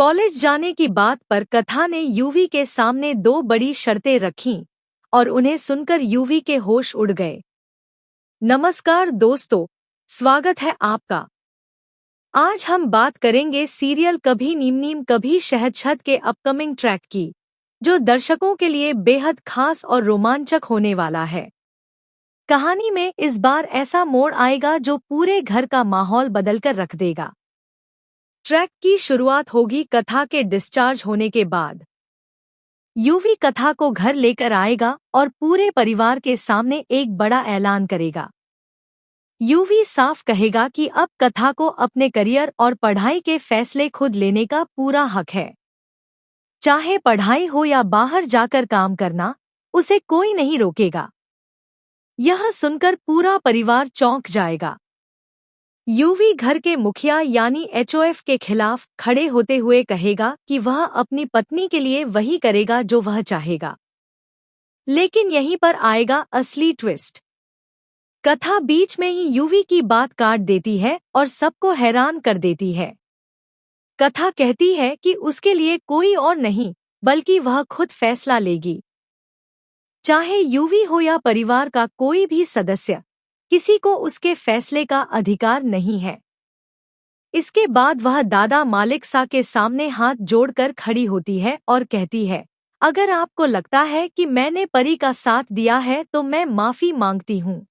College जाने की बात पर कथा ने यूवी के सामने दो बड़ी शर्तें रखीं और उन्हें सुनकर यूवी के होश उड़ गए। नमस्कार दोस्तों, स्वागत है आपका। आज हम बात करेंगे सीरियल कभी नीम नीम कभी शहद शहद के अपकमिंग ट्रैक की, जो दर्शकों के लिए बेहद खास और रोमांचक होने वाला है। कहानी में इस बार ऐसा मोड़ आएगा जो पूरे घर का माहौल बदलकर रख देगा। ट्रैक की शुरुआत होगी कथा के डिस्चार्ज होने के बाद। यूवी कथा को घर लेकर आएगा और पूरे परिवार के सामने एक बड़ा ऐलान करेगा। यूवी साफ कहेगा कि अब कथा को अपने करियर और पढ़ाई के फैसले खुद लेने का पूरा हक है। चाहे पढ़ाई हो या बाहर जाकर काम करना, उसे कोई नहीं रोकेगा। यह सुनकर पूरा परिवार चौंक जाएगा। यूवी घर के मुखिया यानी एचओएफ के खिलाफ खड़े होते हुए कहेगा कि वह अपनी पत्नी के लिए वही करेगा जो वह चाहेगा। लेकिन यहीं पर आएगा असली ट्विस्ट। कथा बीच में ही यूवी की बात काट देती है और सबको हैरान कर देती है। कथा कहती है कि उसके लिए कोई और नहीं, बल्कि वह खुद फैसला लेगी। चाहे यूवी हो या परिवार का कोई भी सदस्य, किसी को उसके फैसले का अधिकार नहीं है। इसके बाद वह दादा मालिक सा के सामने हाथ जोड़कर खड़ी होती है और कहती है, अगर आपको लगता है कि मैंने परी का साथ दिया है तो मैं माफी मांगती हूँ,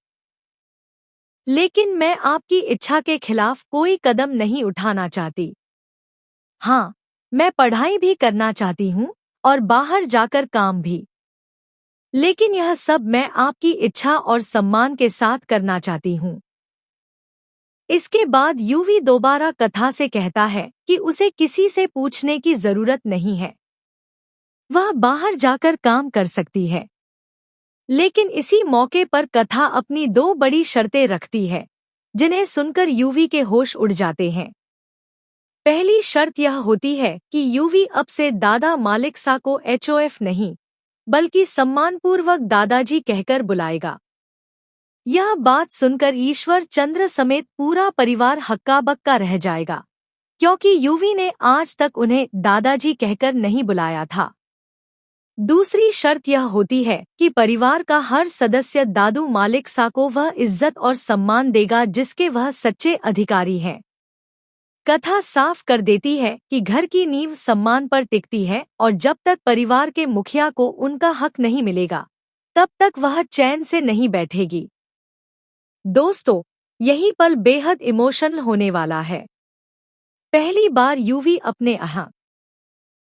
लेकिन मैं आपकी इच्छा के खिलाफ कोई कदम नहीं उठाना चाहती। हाँ, मैं पढ़ाई भी करना चाहती हूँ और बाहर जाकर काम भी, लेकिन यह सब मैं आपकी इच्छा और सम्मान के साथ करना चाहती हूँ। इसके बाद यूवी दोबारा कथा से कहता है कि उसे किसी से पूछने की जरूरत नहीं है, वह बाहर जाकर काम कर सकती है। लेकिन इसी मौके पर कथा अपनी दो बड़ी शर्तें रखती है, जिन्हें सुनकर यूवी के होश उड़ जाते हैं। पहली शर्त यह होती है कि यूवी अब से दादा मालिक सा को एचओएफ नहीं, बल्कि सम्मानपूर्वक दादाजी कहकर बुलाएगा। यह बात सुनकर ईश्वर चंद्र समेत पूरा परिवार हक्का बक्का रह जाएगा, क्योंकि यूवी ने आज तक उन्हें दादाजी कहकर नहीं बुलाया था। दूसरी शर्त यह होती है कि परिवार का हर सदस्य दादू मालिक सा को वह इज्जत और सम्मान देगा जिसके वह सच्चे अधिकारी हैं। कथा साफ कर देती है कि घर की नींव सम्मान पर टिकती है और जब तक परिवार के मुखिया को उनका हक नहीं मिलेगा, तब तक वह चैन से नहीं बैठेगी। दोस्तों, यही पल बेहद इमोशनल होने वाला है। पहली बार यूवी अपने